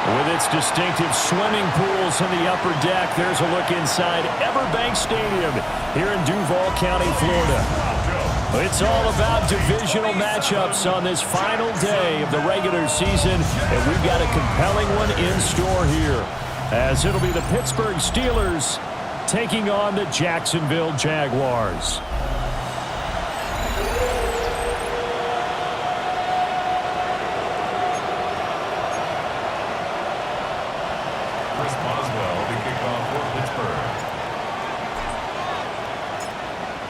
With its distinctive swimming pools in the upper deck, there's a look inside Everbank Stadium here in Duval County, Florida. It's all about divisional matchups on this final day of the regular season, and we've got a compelling one in store here, as it'll be the Pittsburgh Steelers taking on the Jacksonville Jaguars.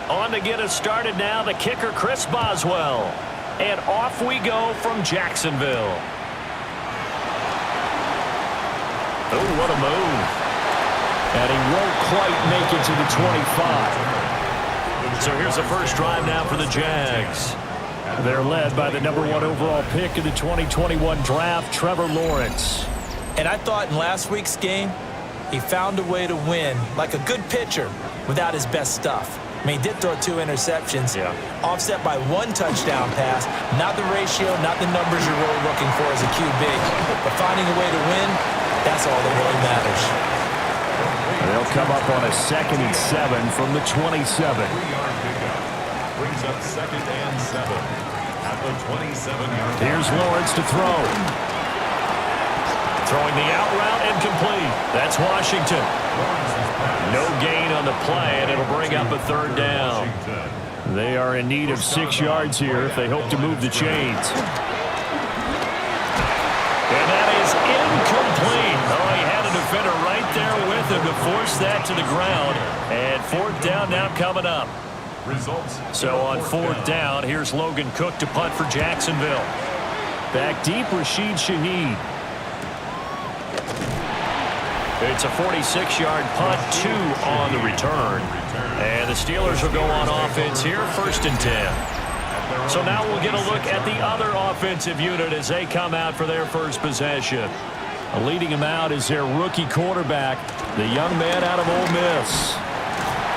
On to get us started now, the kicker, Chris Boswell. And off we go from Jacksonville. Oh, what a move. And he won't quite make it to the 25. So here's the first drive now for the Jags. They're led by the #1 overall pick in the 2021 draft, Trevor Lawrence. And I thought in last week's game, he found a way to win like a good pitcher without his best stuff. I mean, he did throw 2 interceptions, offset by 1 touchdown pass. Not the ratio, not the numbers you're really looking for as a QB. But finding a way to win, that's all that really matters. They'll come up on a 2nd and 7 from the 27. Brings up 2nd and 7 at the 27-yard line. Here's Lawrence to throw. Throwing the out route and complete. That's Washington. No gain on the play, and it'll bring up a 3rd down. They are in need of 6 yards here if they hope to move the chains. And that is incomplete. Oh, he had a defender right there with him to force that to the ground. And 4th down now coming up. So on 4th down, here's Logan Cook to punt for Jacksonville. Back deep, Rashid Shaheed. It's a 46-yard punt, 2 on the return. And the Steelers will go on offense here, 1st and 10. So now we'll get a look at the other offensive unit as they come out for their first possession. Leading them out is their rookie quarterback, the young man out of Ole Miss.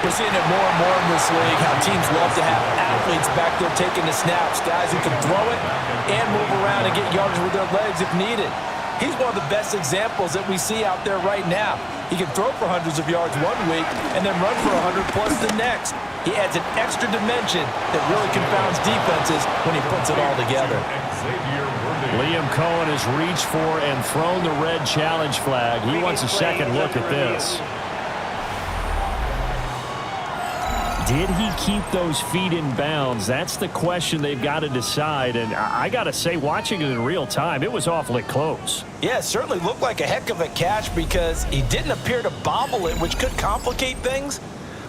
We're seeing it more and more in this league, how teams love to have athletes back there taking the snaps, guys who can throw it and move around and get yardage with their legs if needed. He's one of the best examples that we see out there right now. He can throw for hundreds of yards one week and then run for 100+ the next. He adds an extra dimension that really confounds defenses when he puts it all together. Liam Cohen has reached for and thrown the red challenge flag. He wants a second look at this. Did he keep those feet in bounds? That's the question they've got to decide. And I got to say, watching it in real time, it was awfully close. Yeah, it certainly looked like a heck of a catch because he didn't appear to bobble it, which could complicate things.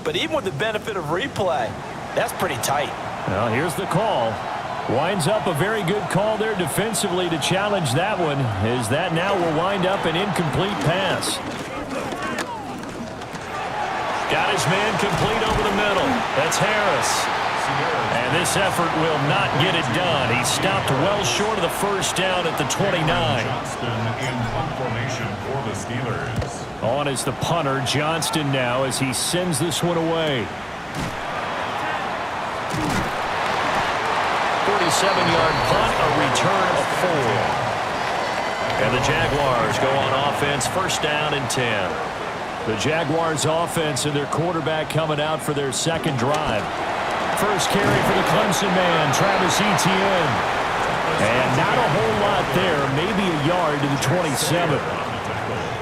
But even with the benefit of replay, that's pretty tight. Well, here's the call. Winds up a very good call there defensively to challenge that one, as that now will wind up an incomplete pass. Got his man complete over the middle. That's Harris. And this effort will not get it done. He stopped well short of the 1st down at the 29. Johnston in punt formation for the Steelers. On is the punter, Johnston, now as he sends this one away. 47-yard punt, a return of 4. And the Jaguars go on offense, 1st down and 10. The Jaguars offense and their quarterback coming out for their 2nd drive. First carry for the Clemson man, Travis Etienne. And not a whole lot there, maybe a yard to the 27.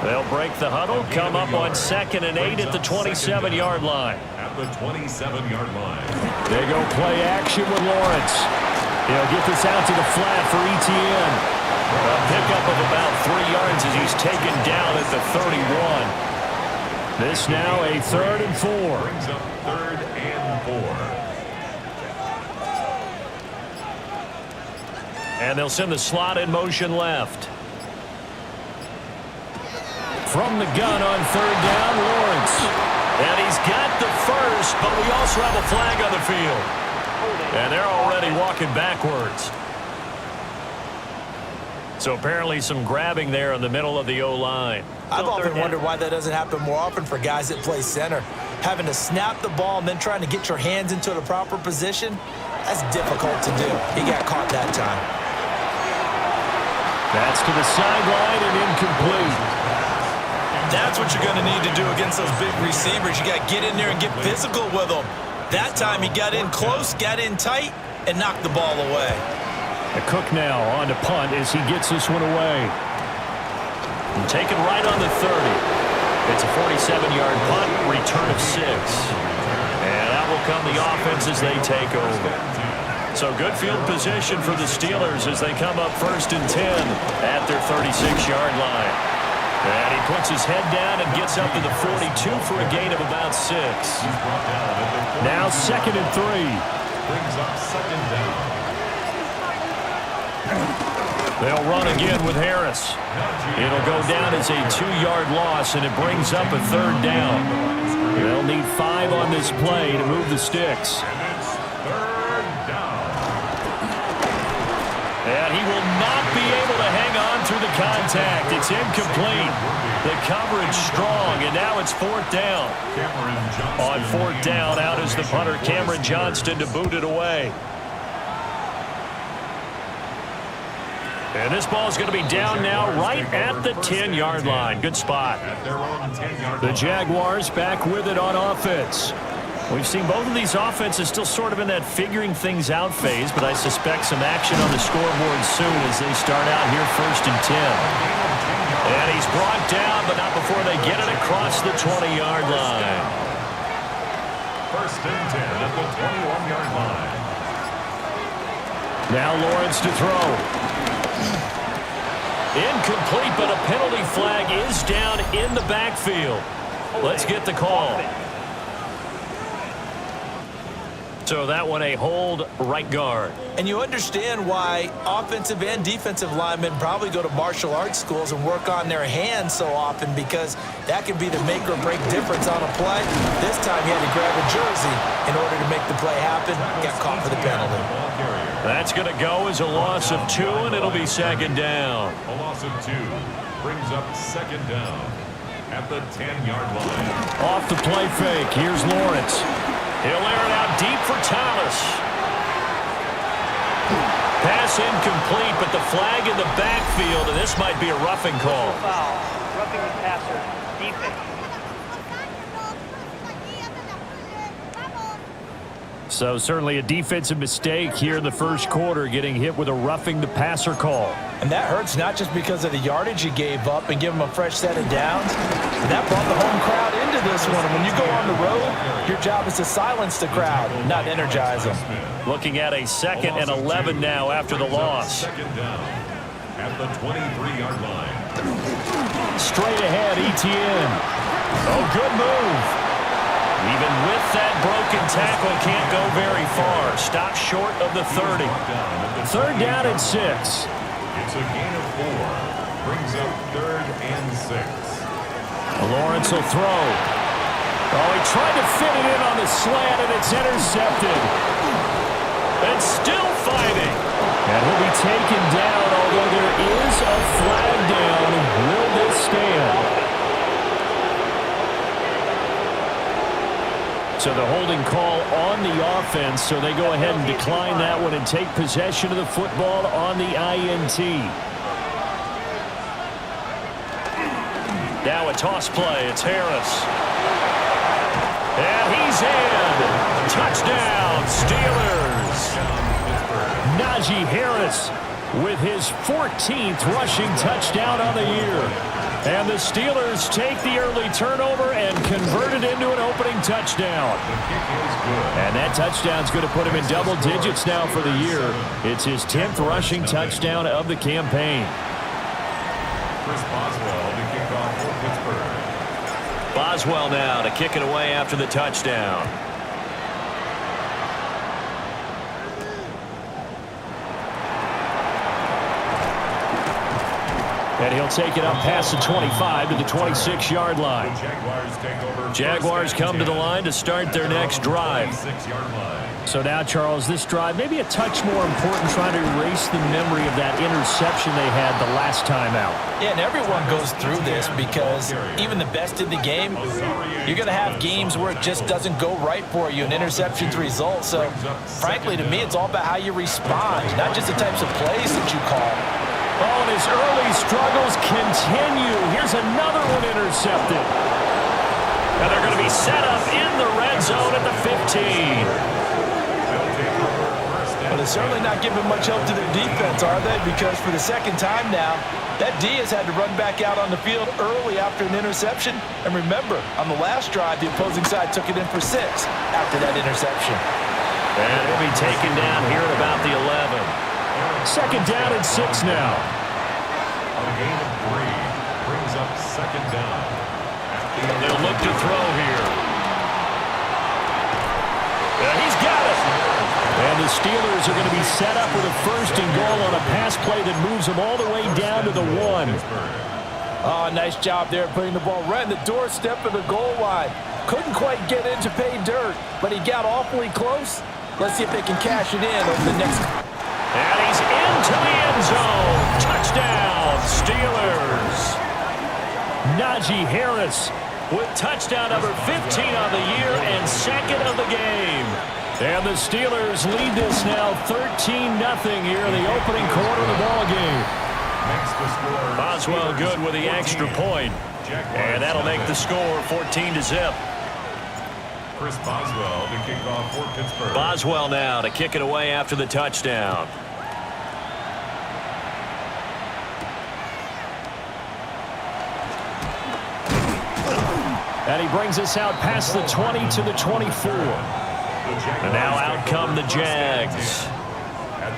They'll break the huddle, come up on 2nd and 8 at the 27-yard line. At the 27-yard line. They go play action with Lawrence. He'll get this out to the flat for Etienne. A pickup of about 3 yards as he's taken down at the 31. This now a 3rd and 4. Brings up 3rd and 4. And they'll send the slot in motion left. From the gun on third down, Lawrence. And he's got the first, but we also have a flag on the field. And they're already walking backwards. So apparently some grabbing there in the middle of the O-line. I've often wondered why that doesn't happen more often for guys that play center. Having to snap the ball and then trying to get your hands into the proper position, that's difficult to do. He got caught that time. That's to the sideline and incomplete. That's what you're going to need to do against those big receivers. You got to get in there and get physical with them. That time he got in close, got in tight, and knocked the ball away. Cook now on to punt as he gets this one away. And taken right on the 30. It's a 47-yard punt, return of 6. And that will come the offense as they take over. So good field position for the Steelers as they come up 1st and 10 at their 36-yard line. And he puts his head down and gets up to the 42 for a gain of about 6. Now 2nd and 3. Brings up 2nd down. They'll run again with Harris. It'll go down as a 2-yard loss, and it brings up a 3rd down. They'll need 5 on this play to move the sticks. And he will not be able to hang on through the contact. It's incomplete. The coverage strong, and now it's 4th down. On 4th down, out is the punter, Cameron Johnston, to boot it away. And this ball is going to be down now right at the 10-yard line. Good spot. The Jaguars back with it on offense. We've seen both of these offenses still sort of in that figuring things out phase, but I suspect some action on the scoreboard soon as they start out here 1st and 10. And he's brought down, but not before they get it across the 20-yard line. 1st and 10 at the 21-yard line. Now Lawrence to throw. Incomplete, but a penalty flag is down in the backfield. Let's get the call. So that one a hold, right guard. And you understand why offensive and defensive linemen probably go to martial arts schools and work on their hands so often, because that can be the make or break difference on a play. This time he had to grab a jersey in order to make the play happen. Got caught for the penalty. That's going to go as a loss of 2, and it'll be 2nd down. A loss of 2 brings up 2nd down at the 10-yard line. Off the play fake, here's Lawrence. He'll air it out deep for Thomas. Pass incomplete, but the flag in the backfield, and this might be a roughing call. Foul. Roughing the passer. Defense. So certainly a defensive mistake here in the 1st quarter, getting hit with a roughing the passer call. And that hurts not just because of the yardage he gave up and give him a fresh set of downs, but that brought the home crowd into this one. And when you go on the road, your job is to silence the crowd, not energize them. Looking at a 2nd and 11 now after the loss. 2nd down at the 23-yard line. Straight ahead, Etienne. Oh, good move. Even with that broken tackle, can't go very far. Stop short of the 30. 3rd down and 6. It's a gain of 4. Brings up 3rd and 6. Lawrence will throw. Oh, he tried to fit it in on the slant, and it's intercepted. And still fighting. And he'll be taken down, although there is a flag down. Will this stand? So the holding call on the offense, so they go ahead and decline that one and take possession of the football on the INT. Now a toss play. It's Harris. And he's in. Touchdown, Steelers. Najee Harris with his 14th rushing touchdown on the year. And the Steelers take the early turnover and convert it into an opening touchdown. And that touchdown's going to put him in double digits now for the year. It's his 10th rushing touchdown of the campaign. Chris Boswell to kick off for Pittsburgh. Boswell now to kick it away after the touchdown. And he'll take it up past the 25 to the 26-yard line. Jaguars come to the line to start their next drive. So now, Charles, this drive maybe a touch more important, trying to erase the memory of that interception they had the last time out. Yeah, and everyone goes through this because even the best in the game, you're going to have games where it just doesn't go right for you, and interceptions result. So, frankly, to me, it's all about how you respond, not just the types of plays that you call. Oh, and his early struggles continue. Here's another one intercepted. And they're going to be set up in the red zone at the 15. Well, they're certainly not giving much help to their defense, are they? Because for the second time now, that D has had to run back out on the field early after an interception. And remember, on the last drive, the opposing side took it in for 6 after that interception. And he'll be taken down here at about the 11. Second down and 6 now. A gain of 3 brings up second down. They'll look to throw here. And he's got it. And the Steelers are going to be set up with a first and goal on a pass play that moves them all the way down to the 1. Oh, nice job there putting the ball right in the doorstep of the goal line. Couldn't quite get in to pay dirt, but he got awfully close. Let's see if they can cash it in over the next. And he's into the end zone. Touchdown, Steelers. Najee Harris with touchdown number 15 on the year and second of the game. And the Steelers lead this now 13-0 here in the opening quarter of the ball game. Boswell good with the extra point. And that'll make the score 14-0. Chris Boswell to kick off for Pittsburgh. Boswell now to kick it away after the touchdown. And he brings us out past the 20 to the 24. And now out come the Jags.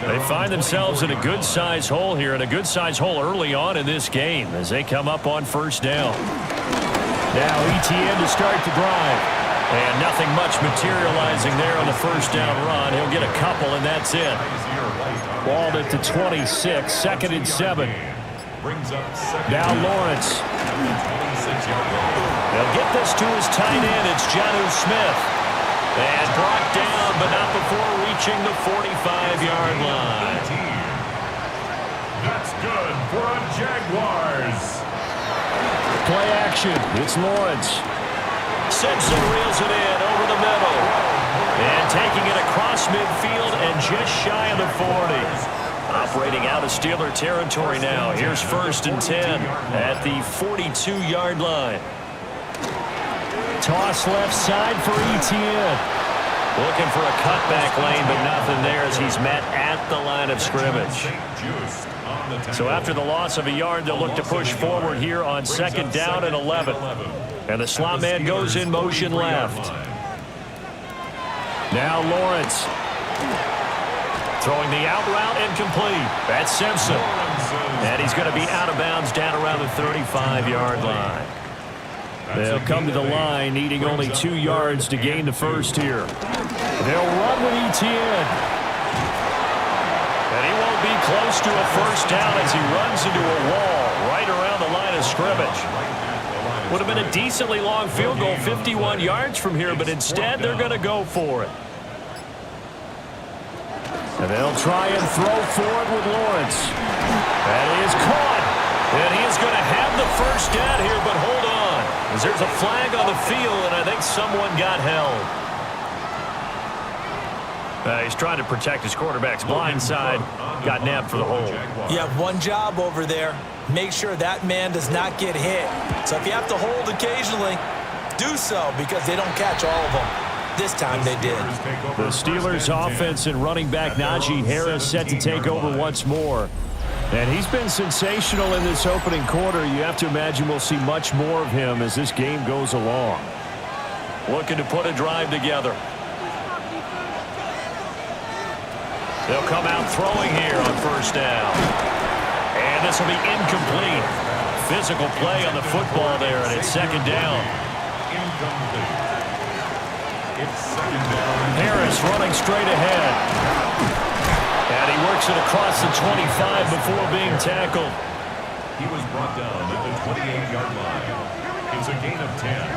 They find themselves in a good-sized hole here, and a good-sized hole early on in this game as they come up on first down. Now ETN to start the drive. And nothing much materializing there on the first down run. He'll get a couple, and that's it. Balled at the 26, second and 7. Now Lawrence. They'll get this to his tight end. It's Jonnu Smith. And brought down, but not before reaching the 45-yard line. That's good for a Jaguars. Play action. It's Lawrence. Simpson reels it in over the middle. And taking it across midfield and just shy of the 40. Operating out of Steeler territory now. Here's first and 10 at the 42-yard line. Toss left side for ETN. Looking for a cutback lane, but nothing there as he's met at the line of scrimmage. So after the loss of a yard, they'll look to push forward here on second down and 11. And the slot man goes in motion left. Now Lawrence. Throwing the out route incomplete. That's Simpson. And he's going to be out of bounds down around the 35-yard line. They'll come to the line needing only 2 yards to gain the first here. They'll run with ETN. And he won't be close to a first down as he runs into a wall right around the line of scrimmage. Would have been a decently long field goal, 51 yards from here, but instead they're going to go for it. And they'll try and throw forward with Lawrence. That is caught. And he is going to have the first down here, but hold on. As there's a flag on the field, and I think someone got held. He's trying to protect his quarterback's blind side. Got nabbed for the hold. You have one job over there. Make sure that man does not get hit. So if you have to hold occasionally, do so because they don't catch all of them. This time they did. The Steelers offense and running back Najee Harris set to take over once more. And he's been sensational in this opening quarter. You have to imagine we'll see much more of him as this game goes along. Looking to put a drive together. They'll come out throwing here on first down. And this will be incomplete. Physical play on the football there, and it's second down. Incomplete. It's second down. Harris running straight ahead. And he works it across the 25 before being tackled. He was brought down at the 28-yard line. It's a gain of 10.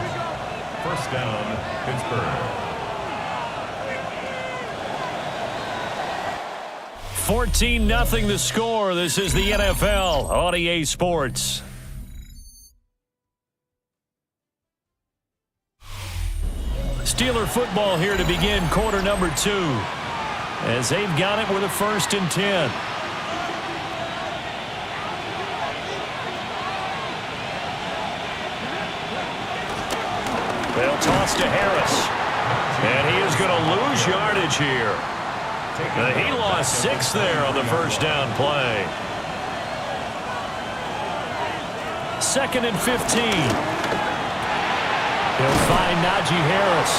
First down, Pittsburgh. 14-0 the score. This is the NFL on EA Sports. Steeler football here to begin quarter number 2. As they've got it with a 1st and 10. They'll toss to Harris. And he is going to lose yardage here. He lost 6 there on the first down play. 2nd and 15. He'll find Najee Harris.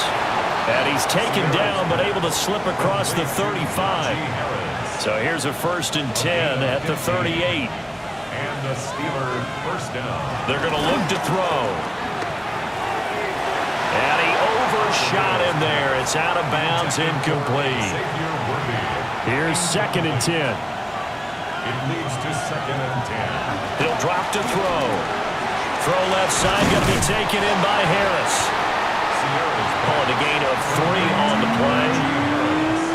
And he's taken down but able to slip across the 35. So here's a 1st and 10 at the 38. And the Steelers first down. They're going to look to throw. And he overshot him there. It's out of bounds, incomplete. Here's 2nd and 10. It leads to 2nd and 10. He'll drop to throw. Throw left side, going to be taken in by Harris. Calling a gain of 3 on the play.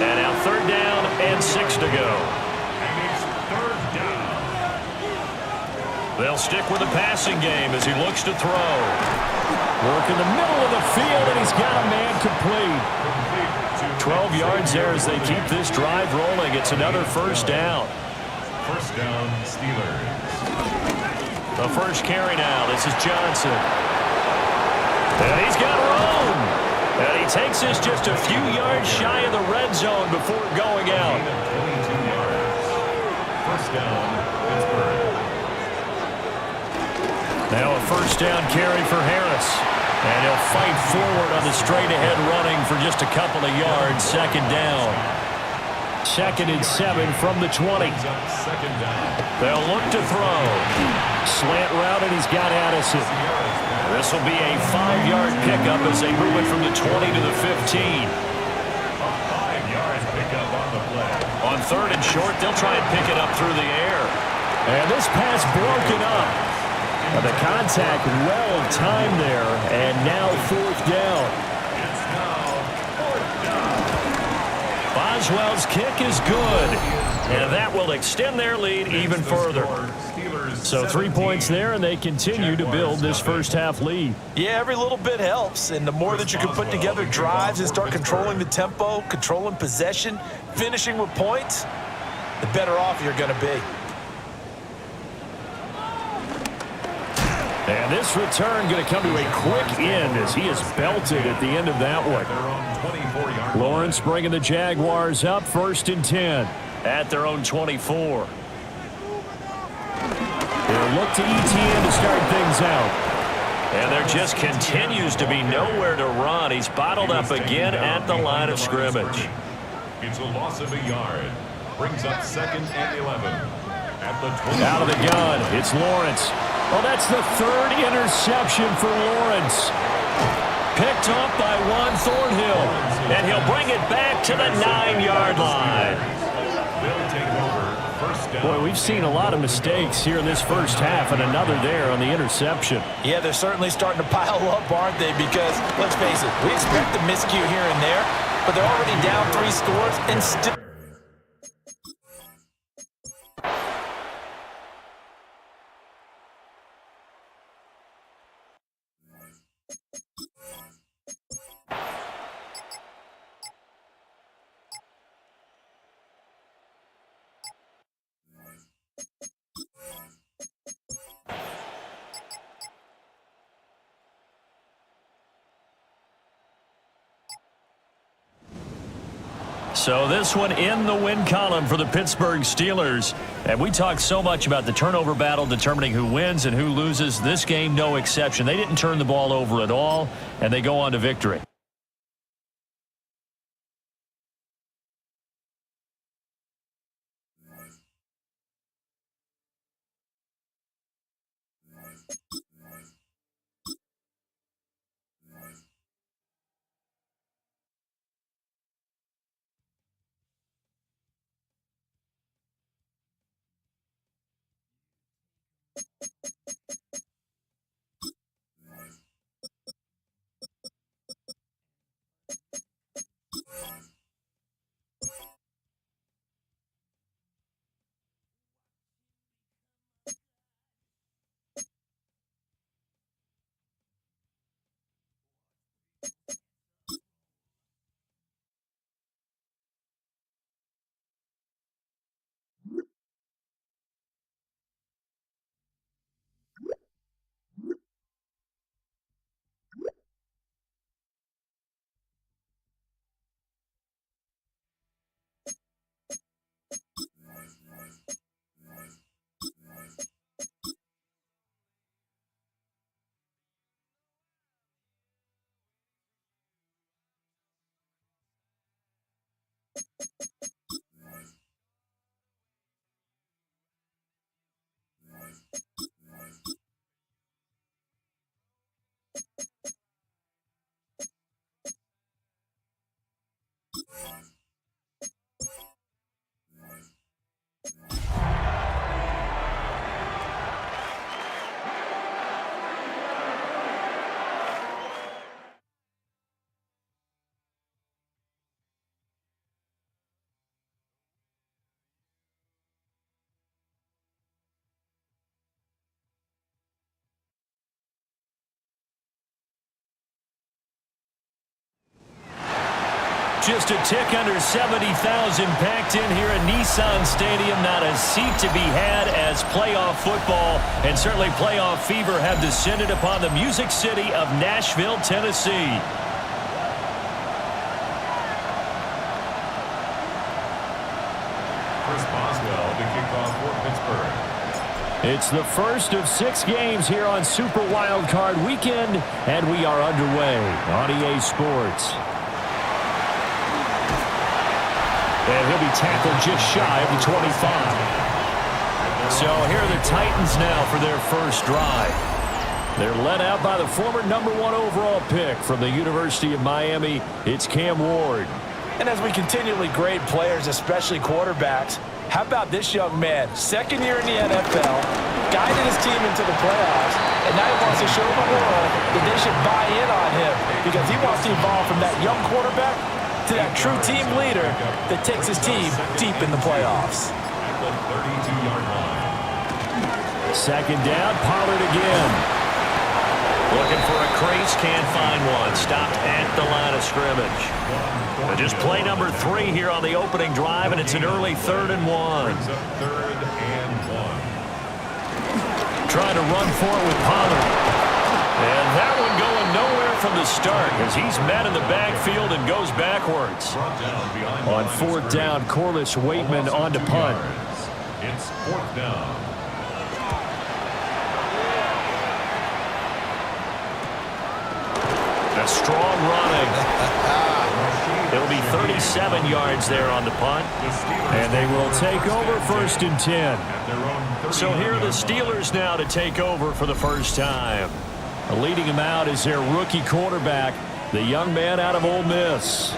And now 3rd down and 6 to go. And it's 3rd down. They'll stick with the passing game as he looks to throw. Work in the middle of the field, and he's got a man complete. 12 yards there as they keep this drive rolling. It's another 1st down. First down, Steelers. The first carry now. This is Johnson. And he's got room. And he takes this just a few yards shy of the red zone before going out. 22 yards. First down, Pittsburgh. Now a 1st down carry for Harris. And he'll fight forward on the straight-ahead running for just a couple of yards. 2nd down. 2nd and 7 from the 20. Second down. They'll look to throw. Slant route, and he's got Addison. This will be a 5-yard pickup as they move it from the 20 to the 15. A 5-yard pickup on the play. On 3rd and short, they'll try and pick it up through the air. And this pass broken up. The contact well timed there, and now 4th down. It's now 4th down. Boswell's kick is good, and that will extend their lead even further. So 3 points there, and they continue to build this first half lead. Yeah, every little bit helps, and the more that you can put together drives and start controlling the tempo, controlling possession, finishing with points, the better off you're going to be. And this return going to come to a quick end as he is belted at the end of that one. Lawrence bringing the Jaguars up 1st and 10 at their own 24. They'll look to ETN to start things out. And there just continues to be nowhere to run. He's bottled up again at the line of scrimmage. It's a loss of a yard. Brings up 2nd and 11. At the 20. Out of the gun, it's Lawrence. Well, that's the 3rd interception for Lawrence. Picked off by Juan Thornhill. And he'll bring it back to the 9-yard line. They'll take over. First down. Boy, we've seen a lot of mistakes here in this first half, and another there on the interception. Yeah, they're certainly starting to pile up, aren't they? Because, let's face it, we expect a miscue here and there, but they're already down 3 scores and still... So this one in the win column for the Pittsburgh Steelers. And we talked so much about the turnover battle determining who wins and who loses. This game, no exception. They didn't turn the ball over at all, and they go on to victory. Just a tick under 70,000 packed in here at Nissan Stadium. Not a seat to be had as playoff football and certainly playoff fever have descended upon the Music City of Nashville, Tennessee. Chris Boswell to kick off for Pittsburgh. It's the first of 6 games here on Super Wildcard Weekend, and we are underway on EA Sports. And he'll be tackled just shy of the 25. So here are the Titans now for their first drive. They're led out by the former #1 overall pick from the University of Miami. It's Cam Ward. And as we continually grade players, especially quarterbacks, how about this young man? Second year in the NFL, guided his team into the playoffs, and now he wants to show the world that they should buy in on him because he wants to evolve from that young quarterback to that true team leader that takes his team deep in the playoffs. At the 32-yard line. Second down, Pollard again. Looking for a crease, can't find one. Stopped at the line of scrimmage. Just play number 3 here on the opening drive, and it's an early 3rd and 1. Brings up 3rd and 1. Trying to run for it with Pollard. And that one going nowhere from the start as he's met in the backfield and goes backwards. On 4th down, Corliss Waitman on to punt. It's 4th down. A strong running. It'll be 37 yards there on the punt. And they will take over 1st and 10. So here are the Steelers now to take over for the first time. Leading him out is their rookie quarterback, the young man out of Ole Miss.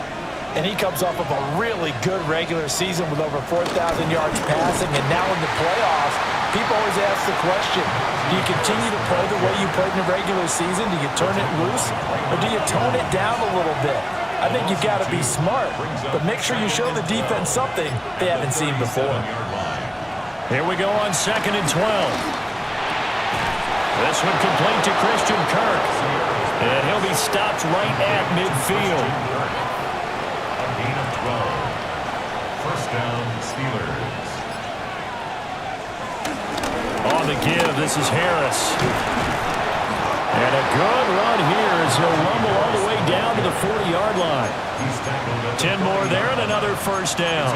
And he comes off of a really good regular season with over 4,000 yards passing, and now in the playoffs, people always ask the question, do you continue to play the way you played in the regular season? Do you turn it loose, or do you tone it down a little bit? I think you've got to be smart, but make sure you show the defense something they haven't seen before. Here we go on 2nd and 12. This one complete to Christian Kirk. And he'll be stopped right at midfield. A gain of 12. First down, Steelers. On the give, this is Harris. And a good run here as he'll rumble all the way down to the 40-yard line. 10 more there and another first down.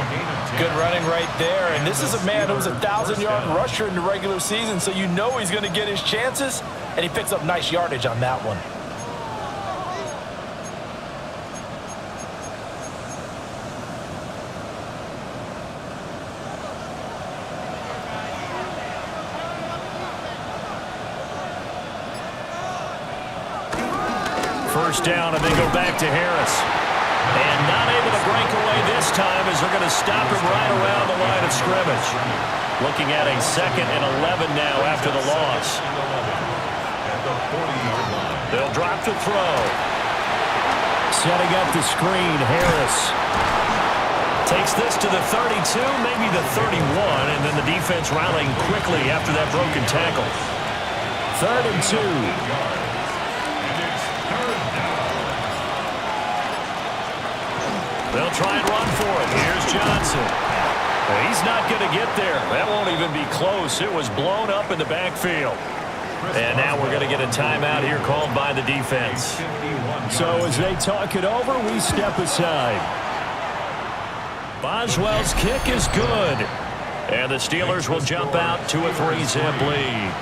Good running right there, and this is a man who was a 1,000-yard rusher in the regular season, so you know he's going to get his chances, and he picks up nice yardage on that one. First down, and they go back to Harris. And not able to break away this time as they're going to stop him right around the line of scrimmage. Looking at a 2nd and 11 now after the loss. At the 40-yard line. They'll drop to throw. Setting up the screen, Harris. Takes this to the 32, maybe the 31, and then the defense rallying quickly after that broken tackle. 3rd and 2. They'll try and run for it. Here's Johnson. He's not going to get there. That won't even be close. It was blown up in the backfield. And now we're going to get a timeout here called by the defense. So as they talk it over, we step aside. Boswell's kick is good. And the Steelers will jump out to a 3-zip lead.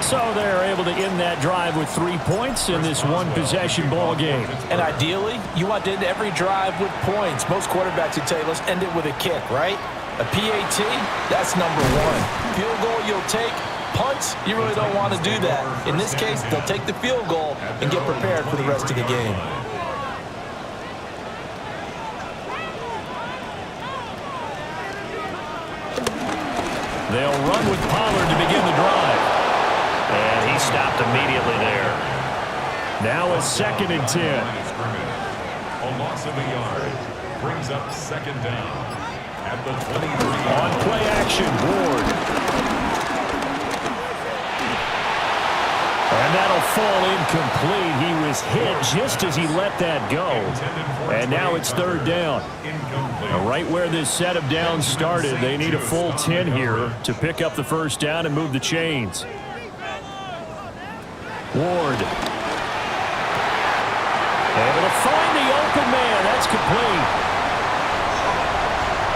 So they're able to end that drive with 3 points in this one-possession ball game. And ideally, you want to end every drive with points. Most quarterbacks would tell you, let's end it with a kick, right? A PAT, that's number 1. Field goal you'll take. Punts, you really don't want to do that. In this case, they'll take the field goal and get prepared for the rest of the game. They'll run with Pollard to begin the drive. And he stopped immediately there. Now a 2nd and 10. A loss of a yard brings up 2nd down at the 23. On play action, Ward. And that'll fall incomplete. He was hit just as he let that go. And now it's 3rd down. Right where this set of downs started, they need a full 10 here to pick up the 1st down and move the chains. Ward. Able to find the open man. That's complete.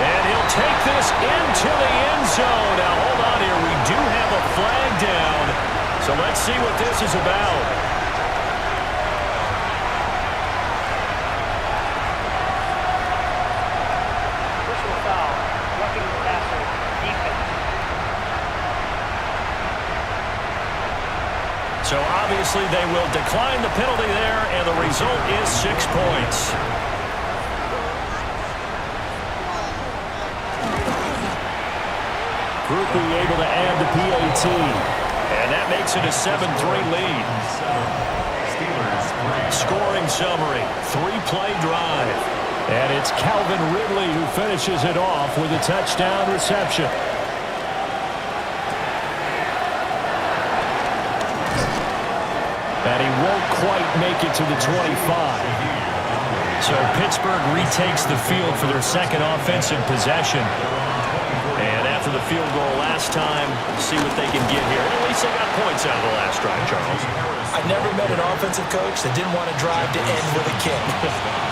And he'll take this into the end zone. Now, hold on here. We do have a flag down. So let's see what this is about. Personal foul. Roughing the passer. Defense. So obviously they will decline the penalty there, and the result is 6 points. Groupie able to add the PAT. And that makes it a 7-3 lead. Scoring summary, 3-play drive. And it's Calvin Ridley who finishes it off with a touchdown reception. And he won't quite make it to the 25. So Pittsburgh retakes the field for their 2nd offensive possession. And after the field goal last time, see what they can get here. At least they got points out of the last drive, Charles. I never met an offensive coach that didn't want to drive to end with a kick.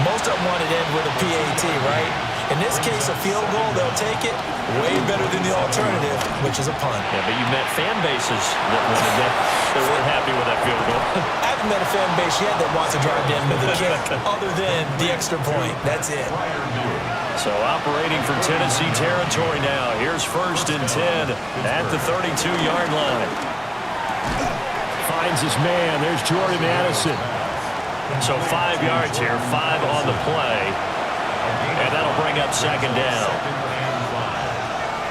Most of them wanted to end with a PAT, right? In this case, a field goal, they'll take it way better than the alternative, which is a punt. Yeah, but you met fan bases that wanted that. They weren't happy with that field goal. I haven't met a fan base yet that wants to drive to end with a kick other than the extra point. That's it. So operating from Tennessee territory now. Here's 1st and 10 at the 32-yard line. Finds his man. There's Jordan Addison. So 5 yards here, 5 on the play. And that'll bring up 2nd down.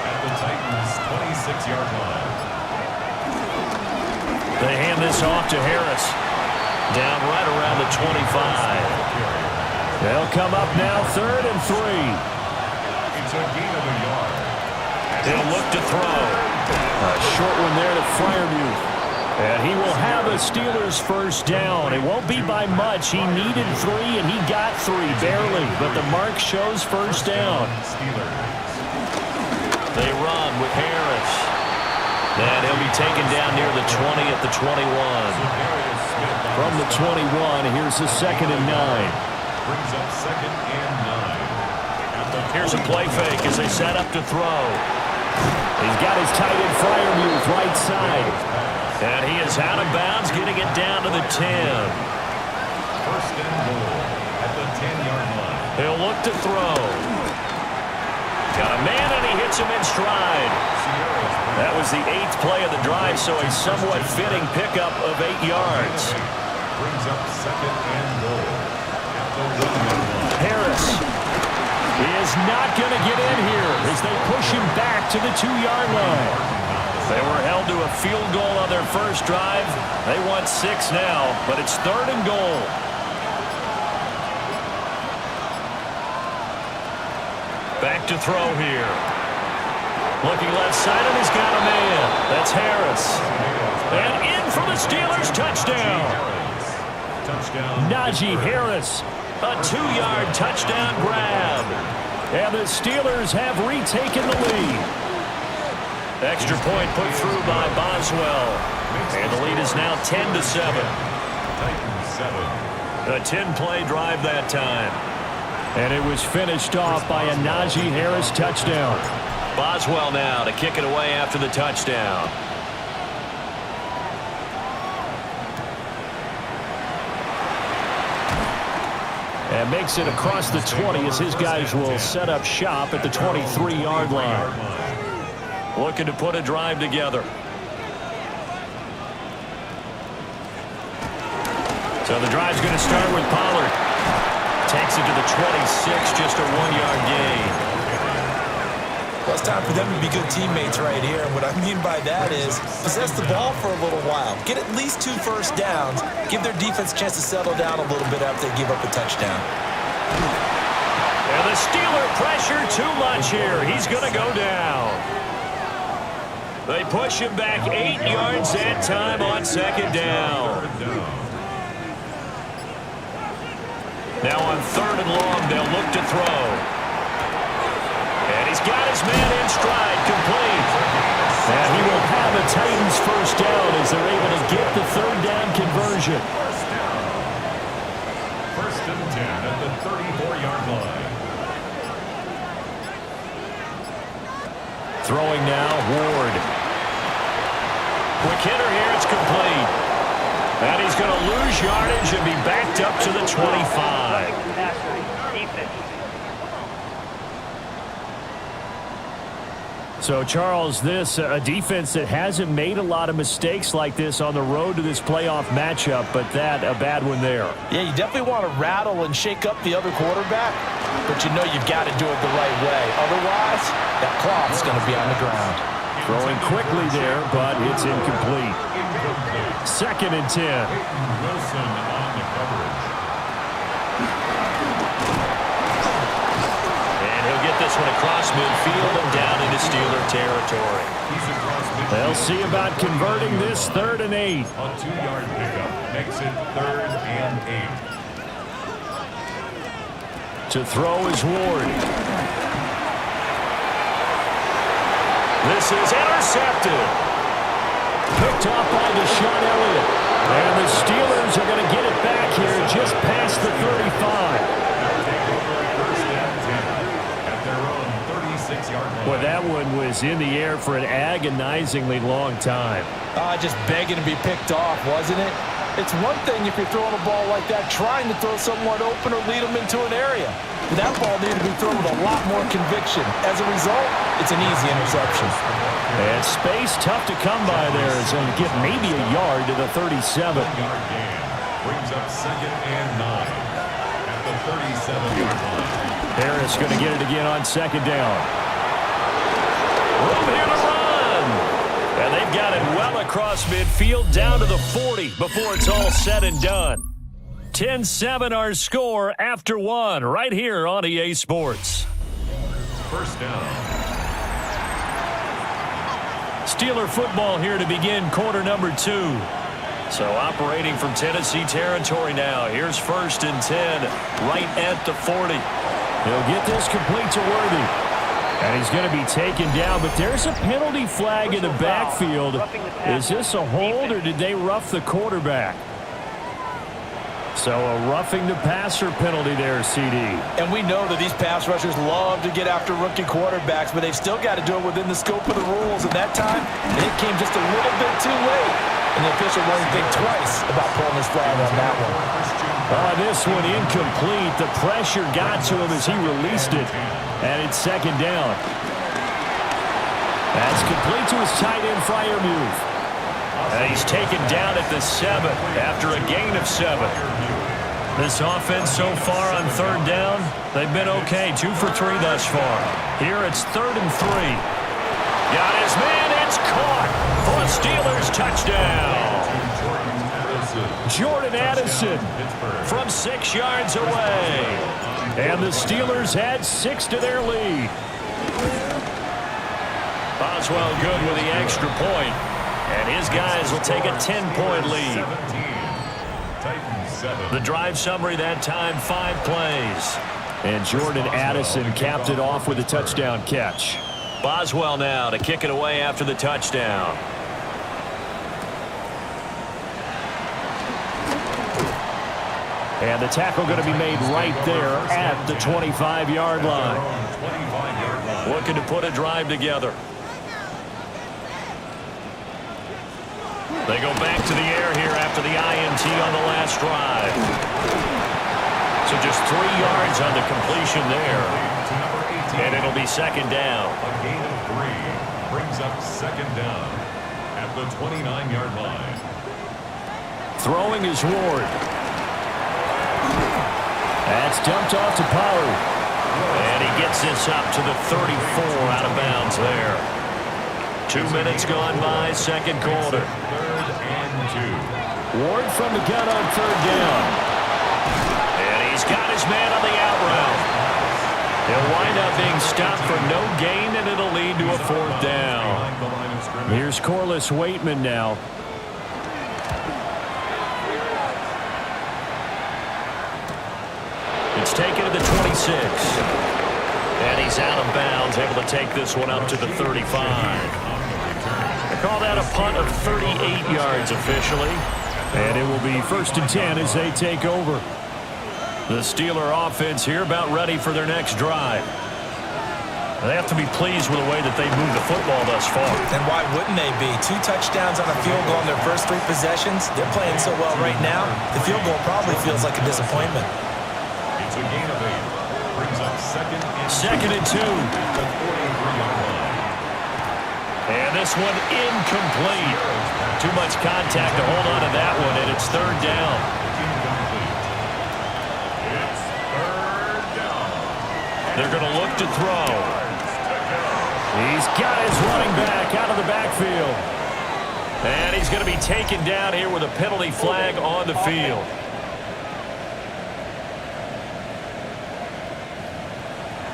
At the Titans' 26-yard line. They hand this off to Harris. Down right around the 25. They'll come up now 3rd and 3. It's a gain of a yard. He'll look to throw. A short one there to Freiermuth. And he will have a Steelers 1st down. It won't be by much. He needed 3, and he got 3, barely. But the mark shows 1st down. They run with Harris. And he'll be taken down near the 20 at the 21. From the 21, here's the 2nd and 9. Brings up 2nd and 9. Here's a play fake as they set up to throw. He's got his tight end Freiermuth right side. And he is out of bounds, getting it down to the 10. 1st and goal at the 10-yard line. He'll look to throw. Got a man, and he hits him in stride. That was the 8th play of the drive, so a somewhat fitting pickup of 8 yards. Brings up 2nd and goal at Harris is not going to get in here as they push him back to the 2-yard line. They were held to a field goal on their first drive. They want 6 now, but it's 3rd and goal. Back to throw here. Looking left side, and he's got a man. That's Harris. And in for the Steelers, touchdown. Najee Harris, a 2-yard touchdown grab. And the Steelers have retaken the lead. Extra point put through by Boswell. And the lead is now 10-7. A 10-play drive that time. And it was finished off by a Najee Harris touchdown. Boswell now to kick it away after the touchdown. And makes it across the 20 as his guys will set up shop at the 23-yard line. Looking to put a drive together. So the drive's going to start with Pollard. Takes it to the 26, just a 1-yard gain. Well, it's time for them to be good teammates right here. And what I mean by that is possess the ball for a little while. Get at least 2 first downs. Give their defense a chance to settle down a little bit after they give up a touchdown. And the Steeler pressure too much here. He's going to go down. They push him back 8 yards that time on 2nd down. Now on 3rd and long, they'll look to throw. And he's got his man in stride, complete. And he will have the Titans first down as they're able to get the 3rd down conversion. First and 10 at the 34-yard line. Throwing now, Ward. Quick hitter here, it's complete. And he's going to lose yardage and be backed up to the 25. So, Charles, this a defense that hasn't made a lot of mistakes like this on the road to this playoff matchup, but that a bad one there. Yeah, you definitely want to rattle and shake up the other quarterback, but you know you've got to do it the right way. Otherwise, that cloth's going to be on the ground. Throwing quickly there, but it's incomplete. 2nd and 10. Wilson on the coverage. And he'll get this one across midfield and down into Steeler territory. They'll see about converting this 3rd and 8. A 2-yard pickup makes it 3rd and 8. To throw is Ward. This is intercepted. Picked off by Deshaun Elliott. And the Steelers are going to get it back here just past the 35. Well, that one was in the air for an agonizingly long time. Just begging to be picked off, wasn't it? It's one thing if you're throwing a ball like that, trying to throw someone open or lead them into an area. But that ball needed to be thrown with a lot more conviction. As a result, it's an easy interception. And space tough to come by there. It's going to get maybe a yard to the 37. Yard gain brings up 2nd and 9 at the 37-yard line. Harris going to get it again on 2nd down. Room here to run. And they've got it well across midfield down to the 40 before it's all said and done. 10-7 our score after 1 right here on EA Sports. First down. Steeler football here to begin quarter number 2. So operating from Tennessee territory now. Here's 1st and 10 right at the 40. He'll get this complete to Worthy. And he's going to be taken down, but there's a penalty flag in the backfield. Is this a hold or did they rough the quarterback? So a roughing the passer penalty there, CD. And we know that these pass rushers love to get after rookie quarterbacks, but they've still got to do it within the scope of the rules. And that time, it came just a little bit too late. And the official won't think twice about pulling his flag on that one. This one incomplete. The pressure got to him as he released it. And it's 2nd down. That's complete to his tight end Freiermuth. And he's taken down at the 7 after a gain of 7. This offense so far on third down, they've been okay. 2 for 3 thus far. Here it's 3rd and 3. Got his man. It's caught for a Steelers touchdown. Jordan Addison from 6 yards away. And the Steelers add 6 to their lead. Boswell good with the extra point. And his guys will take a 10-point lead. The drive summary that time, 5 plays. And Jordan Addison capped it off with a touchdown catch. Boswell now to kick it away after the touchdown. And the tackle going to be made right there at the 25-yard line. Looking to put a drive together. They go back to the air here after the INT on the last drive. So just 3 yards on the completion there. And it'll be 2nd down. A gain of 3 brings up 2nd down at the 29-yard line. Throwing is Ward. That's dumped off to Pollard. And he gets this up to the 34 out of bounds there. 2 minutes gone by, 2nd quarter. 3rd and 2. Ward from the gun on 3rd down. And he's got his man on the out route. He'll wind up being stopped for no gain, and it'll lead to a 4th down. Here's Corliss Waitman now. It's taken to the 26. And he's out of bounds, able to take this one up to the 35. They call that a punt of 38 yards officially. And it will be 1st and 10 as they take over. The Steeler offense here about ready for their next drive. They have to be pleased with the way that they moved the football thus far. And why wouldn't they be? 2 touchdowns on a field goal in their first 3 possessions. They're playing so well right now, the field goal probably feels like a disappointment. It's a gain of 8. Brings up 2nd and 2. And this one incomplete. Too much contact to hold on to that one, and it's 3rd down. It's 3rd down. They're going to look to throw. He's got his running back out of the backfield. And he's going to be taken down here with a penalty flag on the field.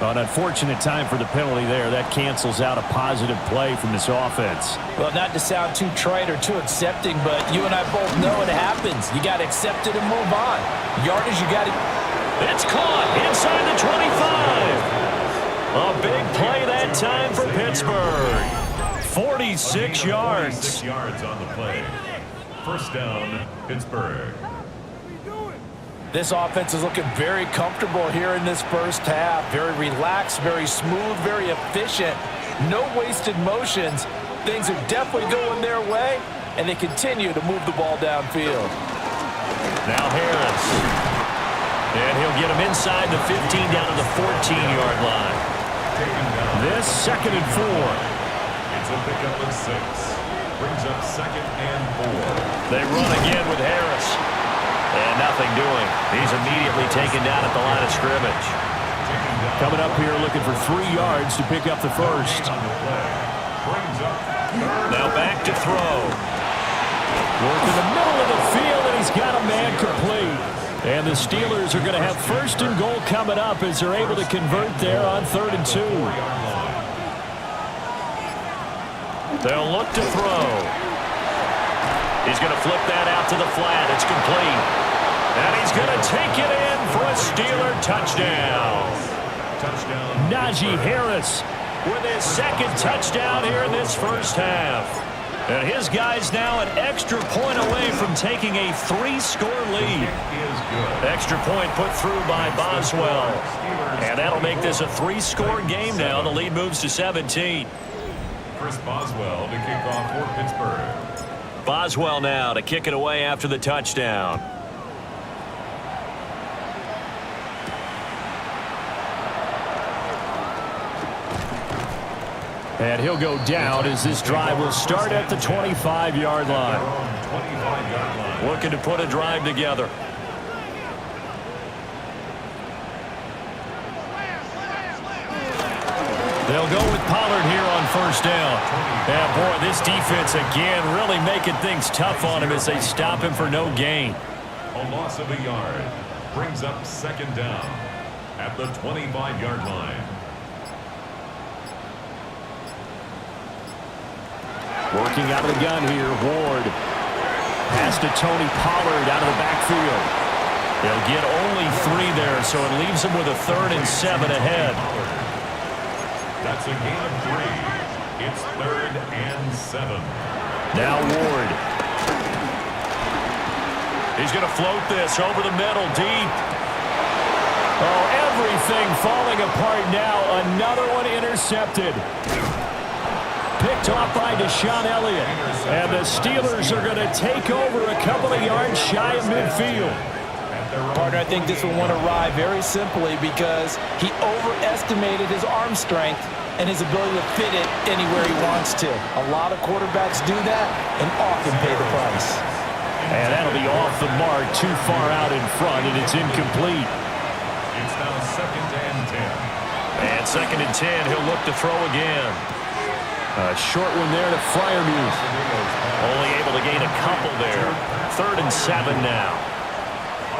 An unfortunate time for the penalty there. That cancels out a positive play from this offense. Well, not to sound too trite or too accepting, but you and I both know it happens. You got to accept it and move on. Yardage, you got to... It's caught inside the 25. A big play that time for Pittsburgh. 46 yards. 46 yards on the play. 1st down, Pittsburgh. This offense is looking very comfortable here in this first half. Very relaxed, very smooth, very efficient. No wasted motions. Things are definitely going their way, and they continue to move the ball downfield. Now Harris. And he'll get him inside the 15 down to the 14-yard line. This 2nd and 4. It's a pickup of 6. Brings up 2nd and 4. They run again with Harris. And nothing doing. He's immediately taken down at the line of scrimmage. Coming up here looking for 3 yards to pick up the 1st. Now back to throw. Work in the middle of the field, and he's got a man complete. And the Steelers are going to have 1st and goal coming up as they're able to convert there on 3rd and 2. They'll look to throw. He's going to flip that out to the flat. It's complete. And he's going to take it in for a Steeler touchdown. Najee Harris with his 2nd touchdown here in this first half. And his guys now an extra point away from taking a 3-score lead. Extra point put through by Boswell. And that'll make this a 3-score game now. The lead moves to 17. Chris Boswell to kick off for Pittsburgh. Boswell now to kick it away after the touchdown. And he'll go down as this drive will start at the 25-yard line. Looking to put a drive together. They'll go with Pollard here on first down. Yeah, boy, this defense again really making things tough on him as they stop him for no gain. A loss of a yard brings up second down at the 25-yard line. Working out of the gun here, Ward. Pass to Tony Pollard out of the backfield. They'll get only 3 there, so it leaves them with a 3rd and 7 ahead. That's a gain of 3. It's 3rd and 7. Now Ward. He's going to float this over the middle, deep. Oh, everything falling apart now. Another one intercepted. Picked off by Deshaun Elliott. And the Steelers are going to take over a couple of yards shy of midfield. Partner, I think this will want to ride very simply because he overestimated his arm strength and his ability to fit it anywhere he wants to. A lot of quarterbacks do that and often pay the price. And that'll be off the mark, too far out in front, and it's incomplete. It's now 2nd and 10. And 2nd and 10, he'll look to throw again. A short one there to Freiermuth. Only able to gain a couple there. 3rd and 7 now.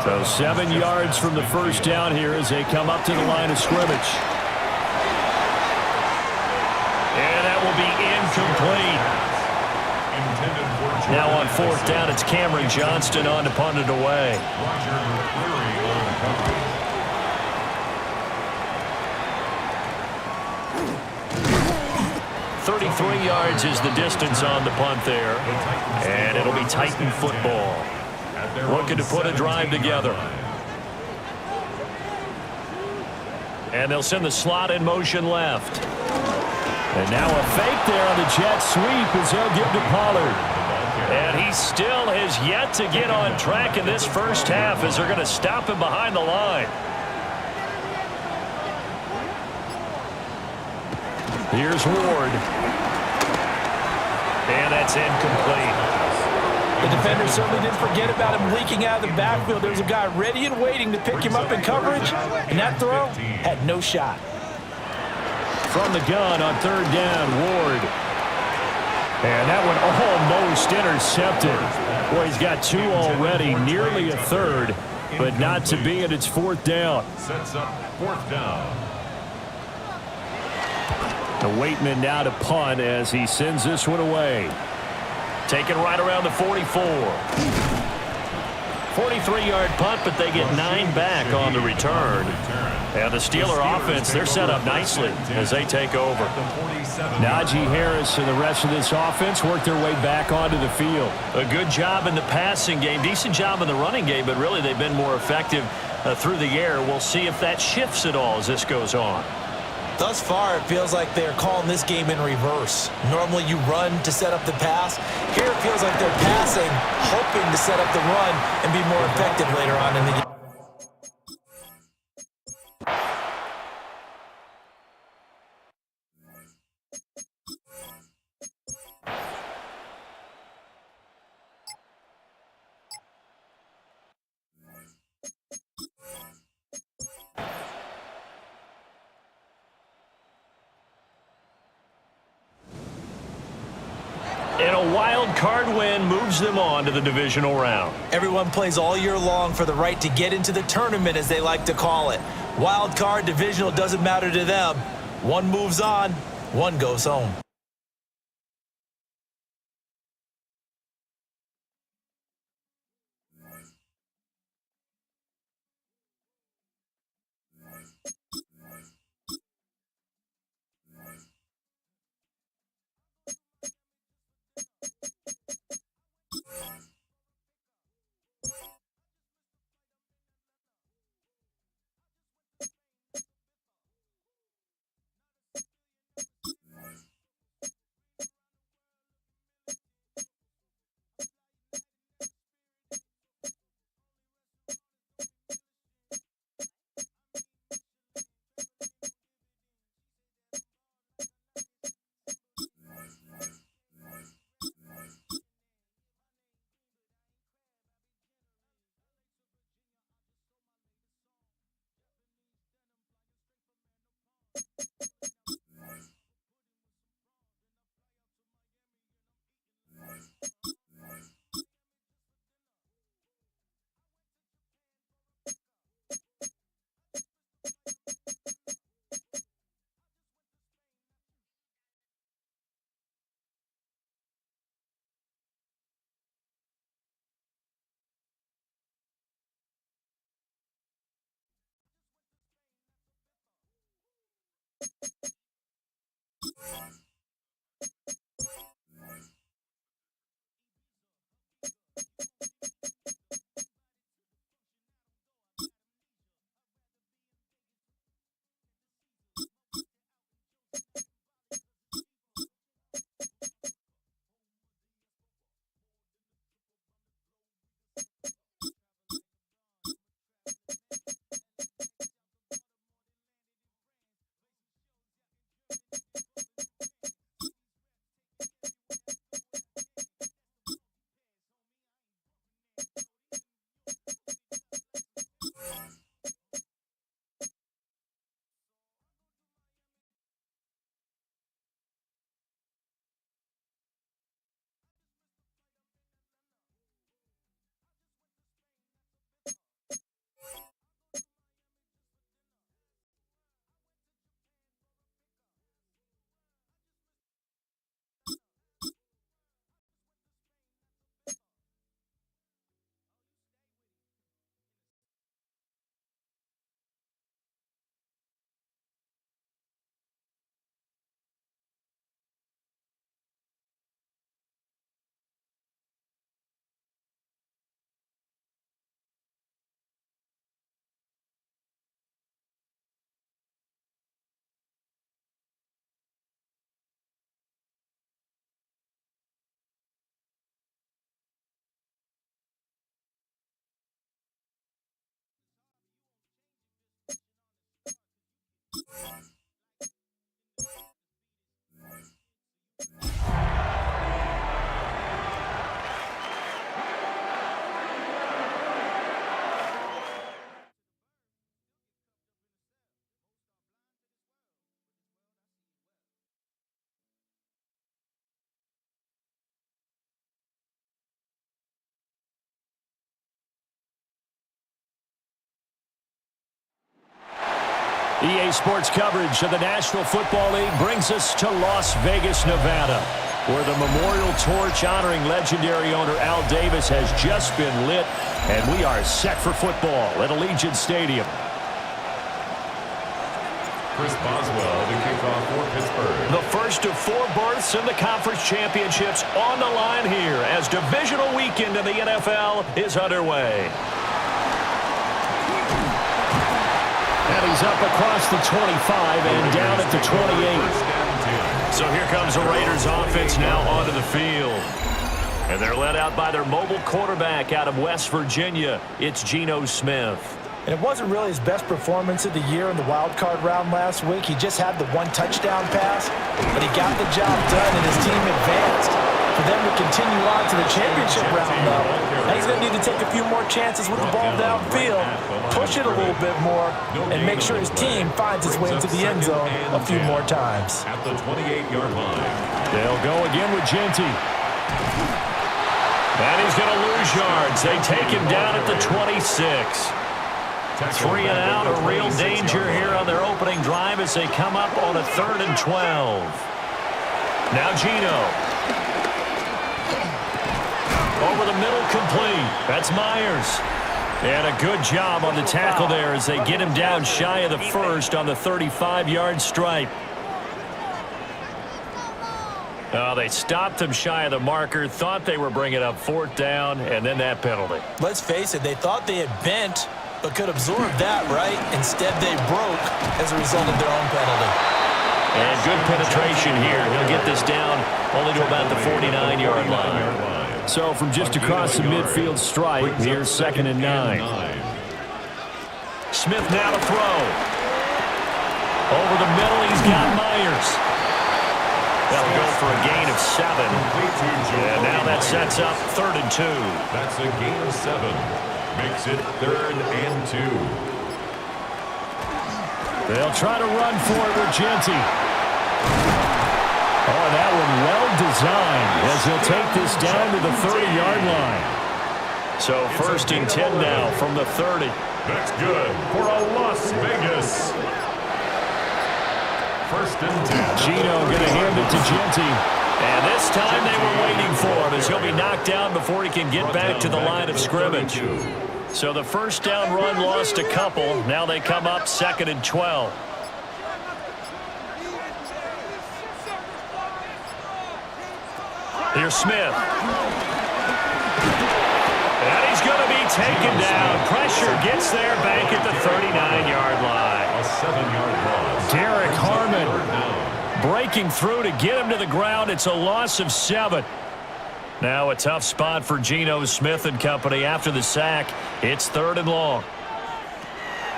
So 7 yards from the first down here as they come up to the line of scrimmage. And that will be incomplete. Now on 4th down, it's Cameron Johnston on to punt it away. 33 yards is the distance on the punt there. And it'll be Titan football. Looking to put a drive together. And they'll send the slot in motion left. And now a fake there on the jet sweep as they'll give to Pollard. And he still has yet to get on track in this first half as they're going to stop him behind the line. Here's Ward. And that's incomplete. The defender certainly didn't forget about him leaking out of the backfield. There was a guy ready and waiting to pick him up in coverage, and that throw had no shot. From the gun on 3rd down, Ward. And that one almost intercepted. Boy, he's got 2 already, nearly a 3rd, but not to be, and it's 4th down. Sets up 4th down. The Waitman now to punt as he sends this one away. Taken right around the 44. 43-yard punt, but they get 9 back on the return. And the Steeler offense, they're set up nicely as they take over. Najee Harris and the rest of this offense work their way back onto the field. A good job in the passing game, decent job in the running game, but really they've been more effective through the air. We'll see if that shifts at all as this goes on. Thus far, it feels like they're calling this game in reverse. Normally you run to set up the pass. Here it feels like they're passing, hoping to set up the run and be more effective later on in the game. And a wild card win moves them on to the divisional round. Everyone plays all year long for the right to get into the tournament, as they like to call it. Wild card, divisional, doesn't matter to them. One moves on, one goes home. EA Sports coverage of the National Football League brings us to Las Vegas, Nevada, where the memorial torch honoring legendary owner Al Davis has just been lit, and we are set for football at Allegiant Stadium. Chris Boswell, the kickoff for Pittsburgh. The first of 4 berths in the conference championships on the line here as divisional weekend in the NFL is underway. And he's up across the 25 and down at the 28. So here comes the Raiders offense now onto the field. And they're led out by their mobile quarterback out of West Virginia. It's Geno Smith. And it wasn't really his best performance of the year in the wild card round last week. He just had the 1 touchdown pass, but he got the job done and his team advanced. For them to continue on to the championship round, though, now he's going to need to take a few more chances with the ball downfield, push it a little bit more, and make sure his team finds its way into the end zone a few more times. At the 28-yard line. They'll go again with Genty. And he's going to lose yards. They take him down at the 26. 3 and out, a real danger here on their opening drive as they come up on a 3rd and 12. Now Geno. Over the middle, complete. That's Myers. And a good job on the tackle there as they get him down shy of the first on the 35-yard stripe. Oh, they stopped him shy of the marker, thought they were bringing up 4th down, and then that penalty. Let's face it, they thought they had bent, but could absorb that, right? Instead, they broke as a result of their own penalty. And good penetration here. He'll get this down only to about the 49-yard line. So from just across the midfield stripe, here's 2nd and 9. Smith now to throw. Over the middle, he's got Myers. They'll go for a gain of 7. And now that sets up 3rd and 2. That's a gain of 7. Makes it 3rd and 2. They'll try to run for it with Genty. Oh, that one well designed as he'll take this down to the 30-yard line. So 1st and 10 now from the 30. That's good for a Las Vegas. 1st and 10. Geno going to hand it to Genty. And this time they were waiting for him as he'll be knocked down before he can get back to the line of scrimmage. So the 1st down run lost a couple. Now they come up 2nd and 12. Here's Smith. And he's going to be taken down. Pressure gets there back at the 39-yard line. A 7-yard loss. Derek Harmon breaking through to get him to the ground. It's a loss of 7. Now a tough spot for Geno Smith and company after the sack. It's 3rd and long.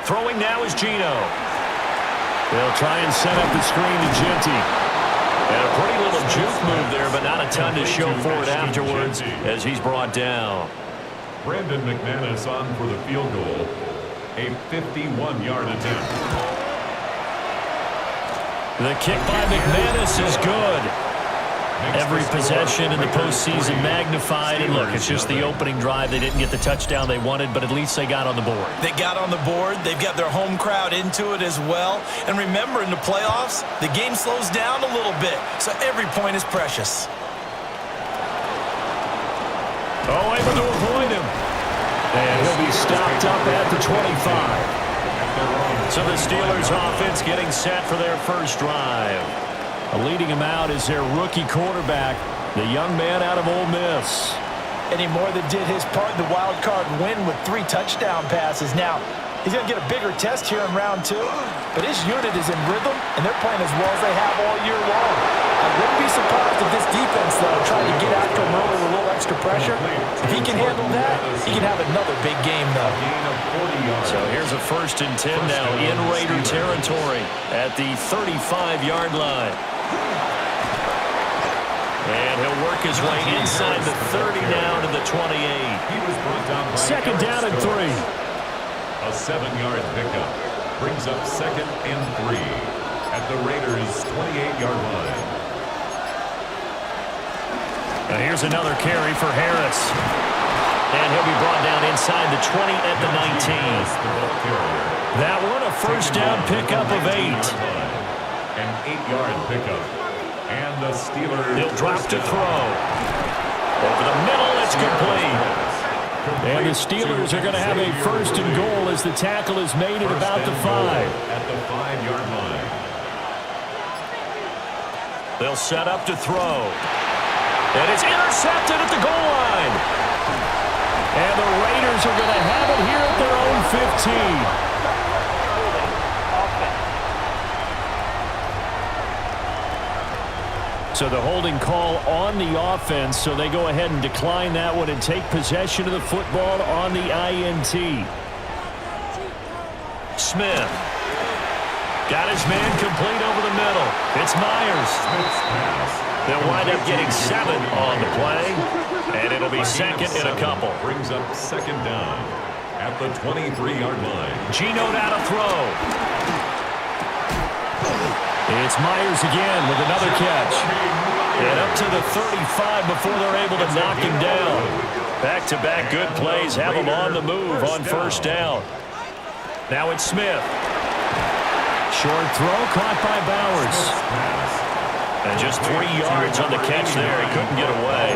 Throwing now is Geno. They'll try and set up the screen to Genty. And a pretty little juke move there, but not a ton to show for it afterwards as he's brought down. Brandon McManus on for the field goal. A 51-yard attempt. The kick by McManus is good. Every possession in the postseason magnified. And look, it's just the opening drive. They didn't get the touchdown they wanted, but at least they got on the board. They got on the board. They've got their home crowd into it as well. And remember, in the playoffs, the game slows down a little bit, so every point is precious. Oh, able to avoid him. And he'll be stopped up at the 25. So the Steelers offense getting set for their first drive. Leading him out is their rookie quarterback, the young man out of Ole Miss. And he more than did his part in the wild card win with 3 touchdown passes. Now, he's going to get a bigger test here in round 2, but his unit is in rhythm, and they're playing as well as they have all year long. I wouldn't be surprised if this defense, though, tried to get after him early with a little extra pressure. If he can handle that, he can have another big game, though. So here's a 1st and 10 now in Raider territory at the 35-yard line. And he'll work his way inside the 30 down to the 28. Second down and 3. A 7-yard pickup brings up 2nd and 3 at the Raiders' 28-yard line. And here's another carry for Harris. And he'll be brought down inside the 20 at the 19. That one a 1st down pickup of 8. An 8-yard pickup. And the Steelers. He'll drop to throw. Over the middle, it's complete. And the Steelers are going to have a 1st and goal as the tackle is made at about the 5. At the 5-yard line. They'll set up to throw. And it's intercepted at the goal line. And the Raiders are going to have it here at their own 15. So the holding call on the offense, so they go ahead and decline that one and take possession of the football on the INT. Smith. Got his man complete over the middle. It's Myers. They'll wind up getting 7 on the play, and it'll be 2nd and a couple. Brings up 2nd down at the 23-yard line. Geno now to throw. It's Myers again with another catch. And up to the 35 before they're able to knock him down. Back-to-back good plays have him on the move on 1st down. Now it's Smith. Short throw caught by Bowers. And just 3 yards on the catch there. He couldn't get away.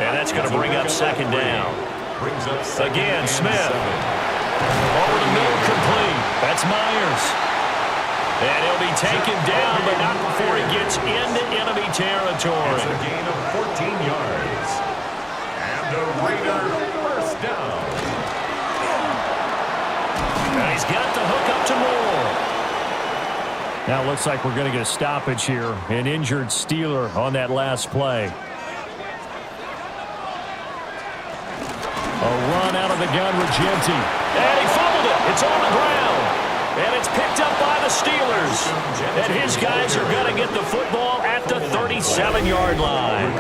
And that's going to bring up 2nd down. Again, Smith. Over the middle, complete. That's Myers. And he'll be taken down, but not before he gets into enemy territory. It's a gain of 14 yards. And the Raider 1st down. And he's got the hook up to Moore. Now it looks like we're going to get a stoppage here. An injured Steeler on that last play. A run out of the gun with Genty. And he fumbled it. It's on the ground. And it's picked up by the Steelers. And his guys are going to get the football at the 37-yard line.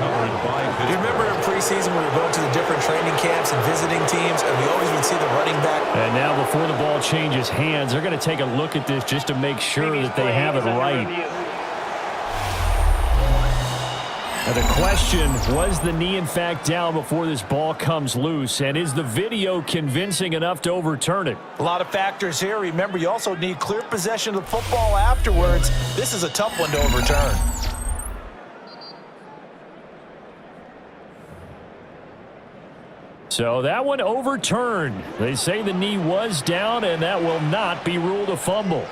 You remember in preseason when we were going to the different training camps and visiting teams, and we always would see the running back. And now before the ball changes hands, they're going to take a look at this just to make sure that they have it right. Now the question, was the knee in fact down before this ball comes loose? And is the video convincing enough to overturn it? A lot of factors here. Remember, you also need clear possession of the football afterwards. This is a tough one to overturn. So that one overturned. They say the knee was down, and that will not be ruled a fumble.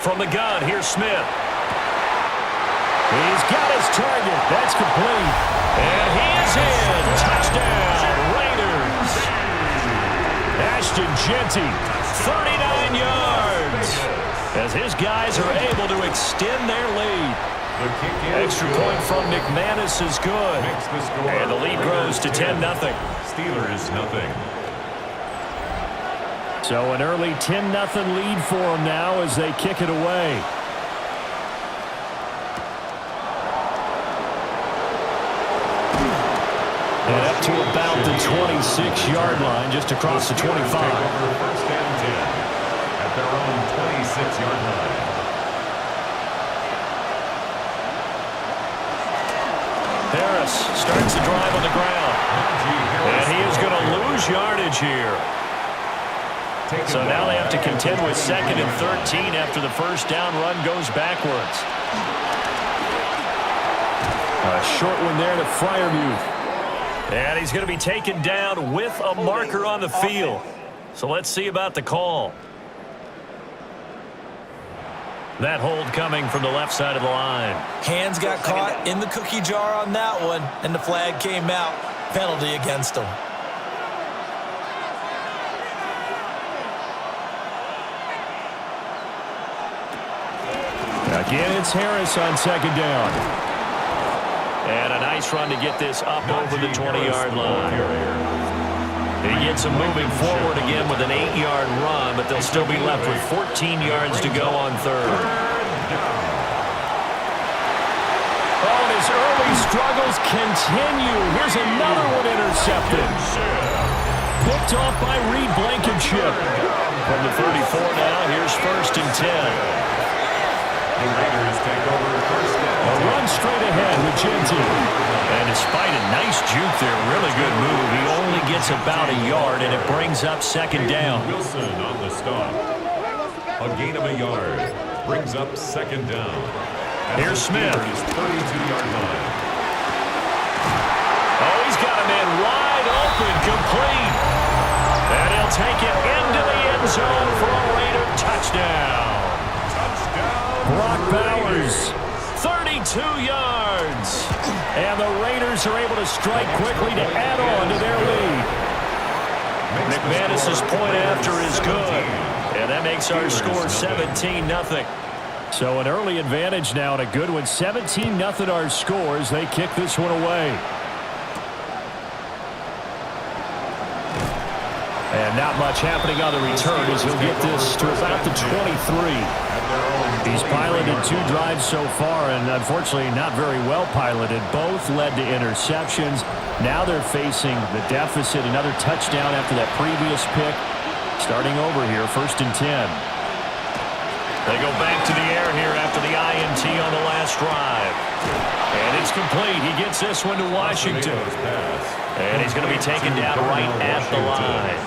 From the gun, here's Smith. He's got his target. That's complete. And he is in. Touchdown, Raiders. Ashton Jeanty, 39 yards. As his guys are able to extend their lead. Extra point from McManus is good. And the lead grows to 10-0. Steelers nothing. So an early 10-0 lead for them now as they kick it away. And up to about the 26-yard line, just across the 25. First and 10 at their own 26-yard line. Harris starts the drive on the ground. And he is going to lose yardage here. So now they have to contend with 2nd and 13 after the first down run goes backwards. A short one there to Freiermuth. And he's going to be taken down with a marker on the field. So let's see about the call. That hold coming from the left side of the line. Hands got caught in the cookie jar on that one, and the flag came out. Penalty against him. Again, it's Harris on 2nd down. And a nice run to get this up over the 20-yard line. He gets them moving forward again with an 8-yard run, but they'll still be left with 14 yards to go on 3rd. Oh, and his early struggles continue. Here's another one intercepted. Picked off by Reed Blankenship. From the 34 now, here's 1st and 10. The Raiders take over first down. A run straight ahead with Jeanty. And despite a nice juke there, really good move, he only gets about a yard, and it brings up 2nd down. Wilson on the stop. A gain of a yard. Brings up 2nd down. Here's Smith. 32-yard line. Oh, he's got him in wide open, complete. And he'll take it into the end zone for a Raider touchdown. Brock Bowers, 32 yards. And the Raiders are able to strike quickly to add on to their lead. McManus's point after is good. And that makes our score 17-0. So an early advantage now and a good one. 17-0 our scores. They kick this one away. And not much happening on the return as he'll get this to about the 23. He's piloted 2 drives so far, and unfortunately not very well piloted. Both led to interceptions. Now they're facing the deficit. Another touchdown after that previous pick. Starting over here, 1st and 10. They go back to the air here after the INT on the last drive. And it's complete. He gets this one to Washington. And he's going to be taken down right at the line.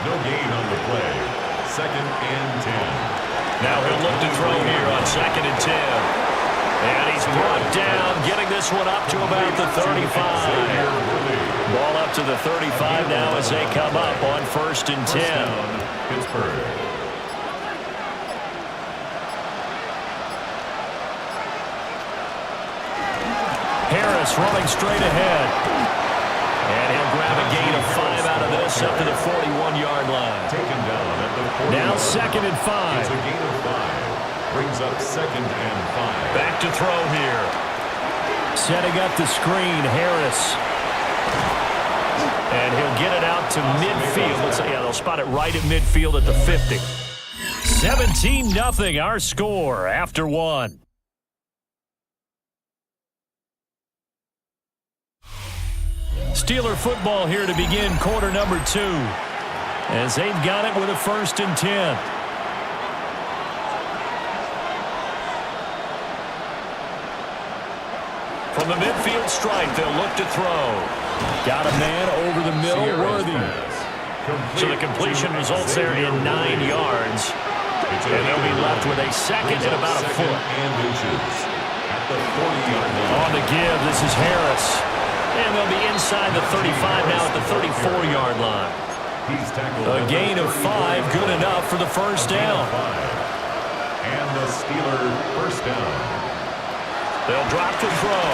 No gain on the play. 2nd and 10. Now he'll look to throw here on 2nd and 10. And he's brought down, getting this one up to about the 35. Ball up to the 35 now as they come up on 1st and 10. Pittsburgh. Harris running straight ahead. And he'll grab a gain of 5 out of this up to the 41-yard line. Taken down at the 40. Now 2nd and 5. It's a gain of 5. Brings up 2nd and 5. Back to throw here. Setting up the screen, Harris. And he'll get it out to midfield. Yeah, they'll spot it right at midfield at the 50. 17-0 our score after 1. Steeler football here to begin quarter number 2. As they've got it with a 1st and 10. From the midfield stripe, they'll look to throw. Got a man over the middle, Worthy. So the completion results there in 9 yards. And they'll be left with a 2nd and about a foot. At the 40-yard line. On the give, this is Harris. And they'll be inside the 35 now at the 34-yard line. A gain of 5, good enough for the first down. And the Steeler first down. 17-0 They'll drop to throw.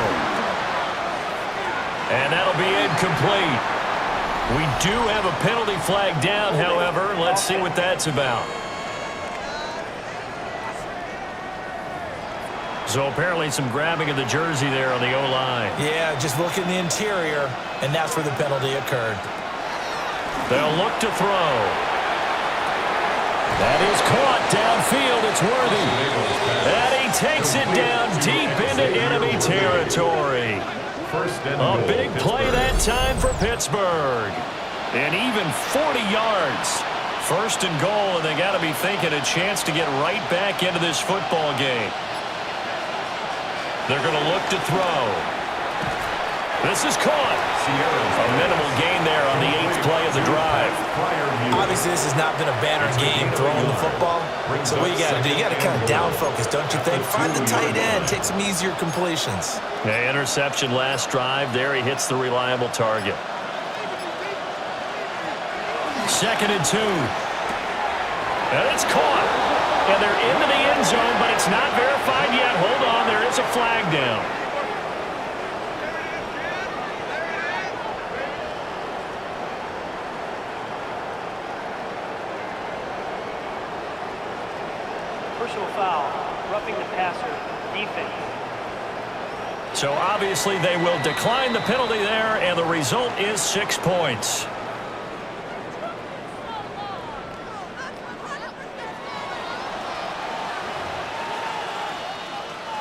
And that'll be incomplete. We do have a penalty flag down, however. Let's see what that's about. So apparently some grabbing of the jersey there on the O-line. Yeah, just look in the interior, and that's where the penalty occurred. They'll look to throw. That is caught downfield. It's Worthy. And he takes it down deep into enemy territory. A big play that time for Pittsburgh. And even 40 yards. First and goal, and they got to be thinking a chance to get right back into this football game. They're going to look to throw. This is caught. A minimal gain there on the 8th play of the drive. Obviously, this has not been a banner game throwing the football. So what you got to do, you got to kind of down focus, don't you think? Find the tight end, take some easier completions. Yeah, interception last drive. There he hits the reliable target. 2nd and 2. And it's caught. And they're into the end zone, but it's not verified yet. Hold on, there is a flag down. Personal foul, roughing the passer, defense. So obviously they will decline the penalty there, and the result is 6 points.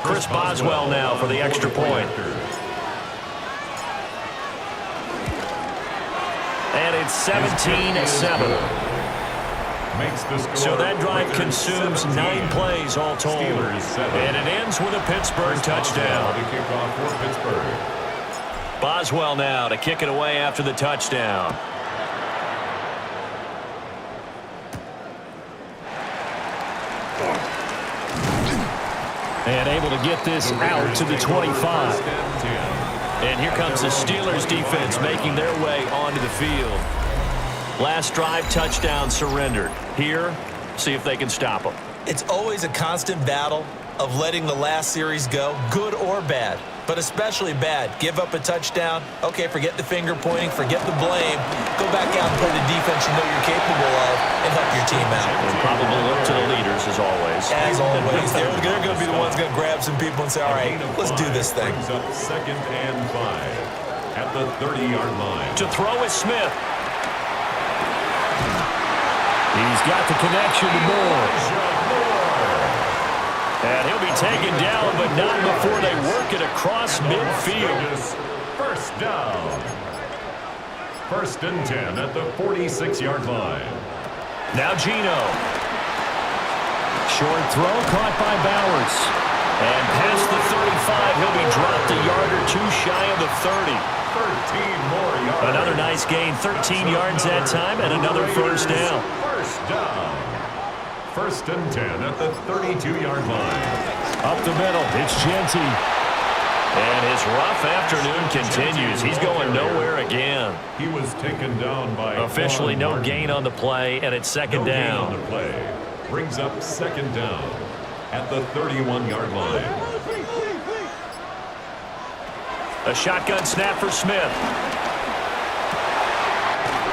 Chris Boswell now for the extra point. And it's 17-7. So that drive consumes 9 plays all told. And it ends with a Pittsburgh touchdown. Boswell now to kick it away after the touchdown. And able to get this out to the 25. And here comes the Steelers defense making their way onto the field. Last drive, touchdown surrendered. Here, see if they can stop them. It's always a constant battle of letting the last series go, good or bad, but especially bad. Give up a touchdown. Okay, forget the finger pointing, forget the blame. Go back out and play the defense you know you're capable of and help your team out. And probably look to the leaders, as always. As always. They're going to be the ones going to grab some people and say, all right, let's do this thing. Brings up 2nd and 5 at the 30-yard line. To throw is Smith. He's got the connection to Moore. And he'll be taken down, but not before they work it across midfield. First down. 1st and 10 at the 46-yard line. Now Gino. Short throw caught by Bowers. And past the 35, he'll be dropped a yard or two shy of the 30. 13 more yards. Another nice gain, 13 yards that time, and another first down. First down. 1st and 10 at the 32-yard line. Up the middle, it's Genty. And his rough afternoon continues. He's going nowhere again. He was taken down by officially no gain on the play, and it's 2nd down. On the play. Brings up 2nd down at the 31-yard line. A shotgun snap for Smith.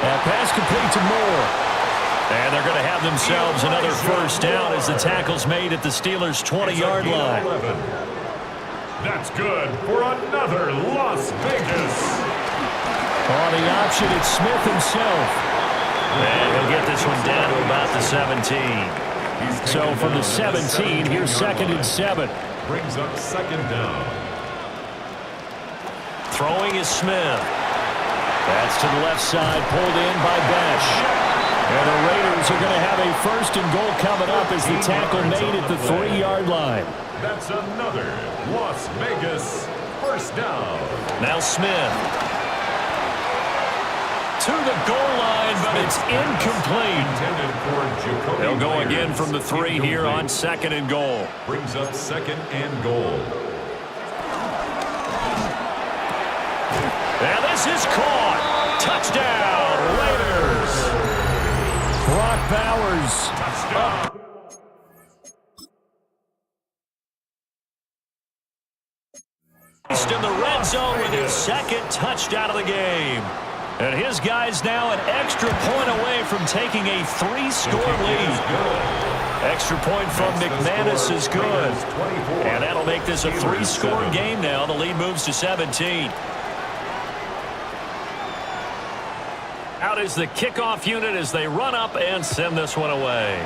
And pass complete to Moore. And they're going to have themselves another first down as the tackle's made at the Steelers' 20-yard line. 11. That's good for another Las Vegas. On the option, it's Smith himself. And he'll get this one down to about the 17. So from the 17, here's 2nd and 7. Brings up 2nd down. Throwing is Smith. That's to the left side, pulled in by Besh. And the Raiders are going to have a 1st and goal coming up as the tackle made at the 3-yard line. That's another Las Vegas first down. Now Smith. To the goal line, but it's incomplete. They'll go again from the 3 here on 2nd and goal. Brings up 2nd and goal. And this is caught. Touchdown, Raiders. Brock Bowers. Touchdown. In the red zone with his second touchdown of the game. And his guys now an extra point away from taking a 3-score lead. Extra point from McManus is good. And that'll make this a 3-score game now. The lead moves to 17. Out is the kickoff unit as they run up and send this one away.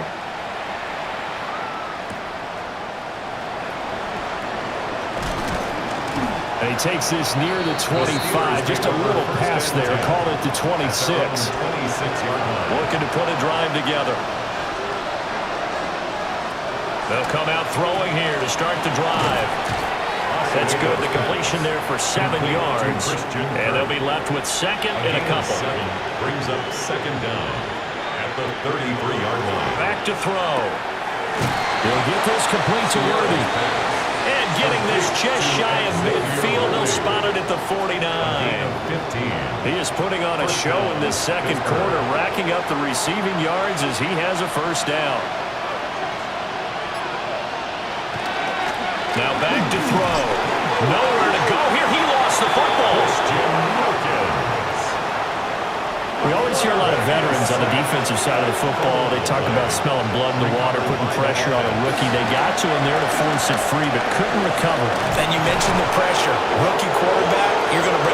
And he takes this near the 25. Just a little pass there. Called it the 26. Looking to put a drive together. They'll come out throwing here to start the drive. That's good. The completion there for 7 yards. And they'll be left with second and a couple. Brings up second down at the 33-yard line. Back to throw. He'll get this complete to Worthy. And getting this just shy of midfield. They'll spot it at the 49. He is putting on a show in this second quarter, racking up the receiving yards as he has a first down. Now back to throw. Nowhere to go here. He lost the football. We always hear a lot of veterans on the defensive side of the football. They talk about smelling blood in the water, putting pressure on a rookie. They got to him there to force it free, but couldn't recover. And you mentioned the pressure. Rookie quarterback, you're going to bring